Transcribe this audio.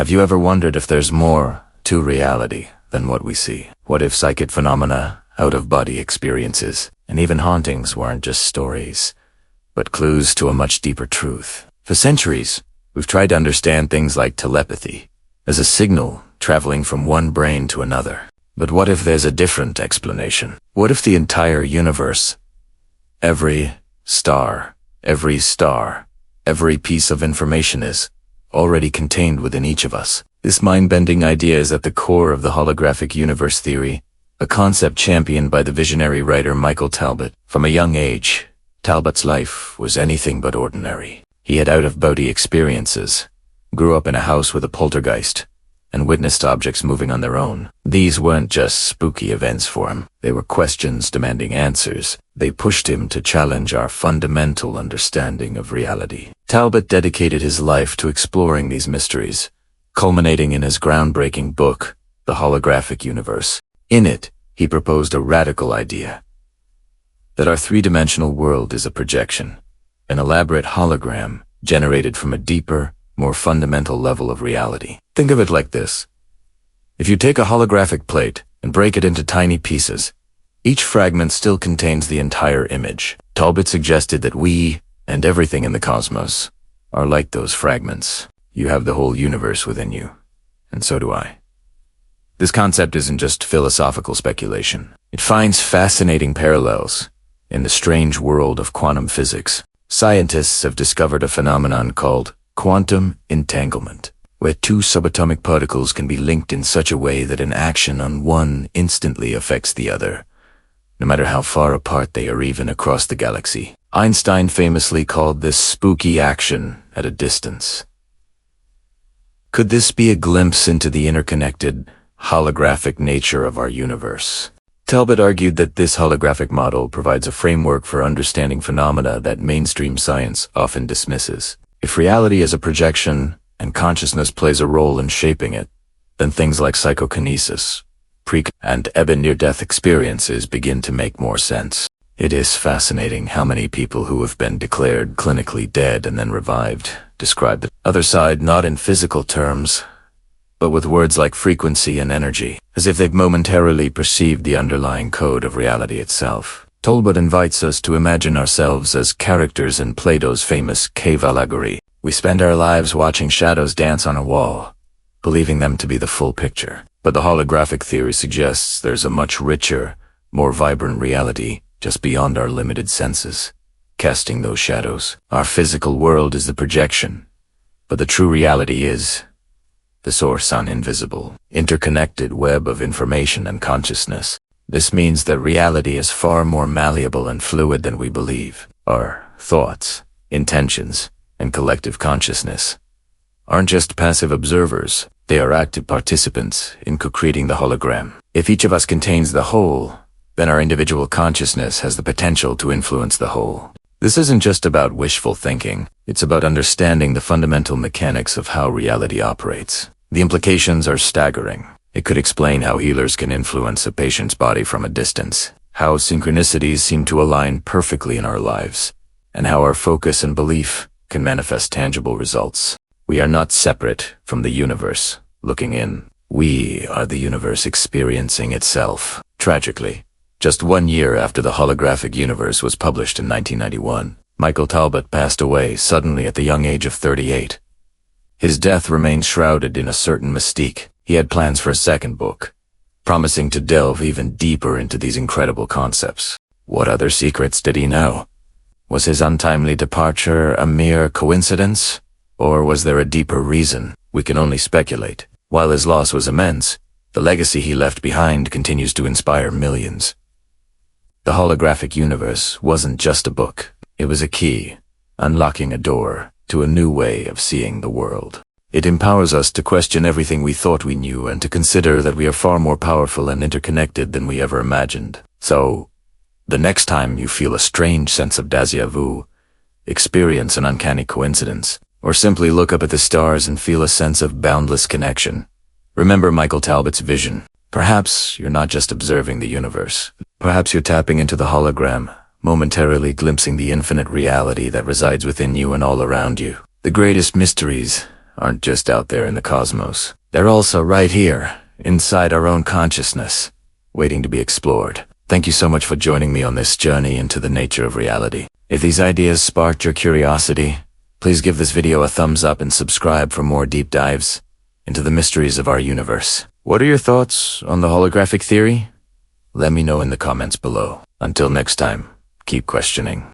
Have you ever wondered if there's more to reality than what we see? What if psychic phenomena, out-of-body experiences, and even hauntings weren't just stories, but clues to a much deeper truth? For centuries, we've tried to understand things like telepathy as a signal traveling from one brain to another. But what if there's a different explanation? What if the entire universe, every star, every piece of information is already contained within each of us? This mind-bending idea is at the core of the holographic universe theory, a concept championed by the visionary writer Michael Talbot. From a young age, Talbot's life was anything but ordinary. He had out-of-body experiences, grew up in a house with a poltergeist, and witnessed objects moving on their own. These weren't just spooky events for him. They were questions demanding answers. They pushed him to challenge our fundamental understanding of reality. Talbot dedicated his life to exploring these mysteries, culminating in his groundbreaking book, The Holographic Universe. In it, he proposed a radical idea: that our three-dimensional world is a projection, an elaborate hologram generated from a deeper, more fundamental level of reality. Think of it like this. If you take a holographic plate and break it into tiny pieces, each fragment still contains the entire image. Talbot suggested that we, and everything in the cosmos, are like those fragments. You have the whole universe within you, and so do I. This concept isn't just philosophical speculation. It finds fascinating parallels in the strange world of quantum physics. Scientists have discovered a phenomenon called quantum entanglement, where two subatomic particles can be linked in such a way that an action on one instantly affects the other, no matter how far apart they are, even across the galaxy. Einstein famously called this spooky action at a distance. Could this be a glimpse into the interconnected, holographic nature of our universe? Talbot argued that this holographic model provides a framework for understanding phenomena that mainstream science often dismisses. If reality is a projection and consciousness plays a role in shaping it, then things like psychokinesis, and near-death experiences begin to make more sense. It is fascinating how many people who have been declared clinically dead and then revived describe the other side not in physical terms, but with words like frequency and energy, as if they've momentarily perceived the underlying code of reality itself. Talbot invites us to imagine ourselves as characters in Plato's famous cave allegory. We spend our lives watching shadows dance on a wall, believing them to be the full picture. But the holographic theory suggests there's a much richer, more vibrant reality just beyond our limited senses, casting those shadows. Our physical world is the projection, but the true reality is the source on invisible, interconnected web of information and consciousness. This means that reality is far more malleable and fluid than we believe. Our thoughts, intentions, and collective consciousness aren't just passive observers. They are active participants in co-creating the hologram. If each of us contains the whole, then our individual consciousness has the potential to influence the whole. This isn't just about wishful thinking. It's about understanding the fundamental mechanics of how reality operates. The implications are staggering. It could explain how healers can influence a patient's body from a distance, how synchronicities seem to align perfectly in our lives, and how our focus and belief can manifest tangible results. We are not separate from the universe looking in. We are the universe experiencing itself. Tragically, just 1 year after the Holographic Universe was published in 1991, Michael Talbot passed away suddenly at the young age of 38. His death remains shrouded in a certain mystique. He had plans for a second book, promising to delve even deeper into these incredible concepts. What other secrets did he know? Was his untimely departure a mere coincidence? Or was there a deeper reason? We can only speculate. While his loss was immense, the legacy he left behind continues to inspire millions. The Holographic Universe wasn't just a book. It was a key, unlocking a door to a new way of seeing the world. It empowers us to question everything we thought we knew and to consider that we are far more powerful and interconnected than we ever imagined. So, the next time you feel a strange sense of déjà vu, experience an uncanny coincidence, or simply look up at the stars and feel a sense of boundless connection, remember Michael Talbot's vision. Perhaps you're not just observing the universe. Perhaps you're tapping into the hologram, momentarily glimpsing the infinite reality that resides within you and all around you. The greatest mysteries aren't just out there in the cosmos. They're also right here, inside our own consciousness, waiting to be explored. Thank you so much for joining me on this journey into the nature of reality. If these ideas sparked your curiosity, please give this video a thumbs up and subscribe for more deep dives into the mysteries of our universe. What are your thoughts on the holographic theory? Let me know in the comments below. Until next time, keep questioning.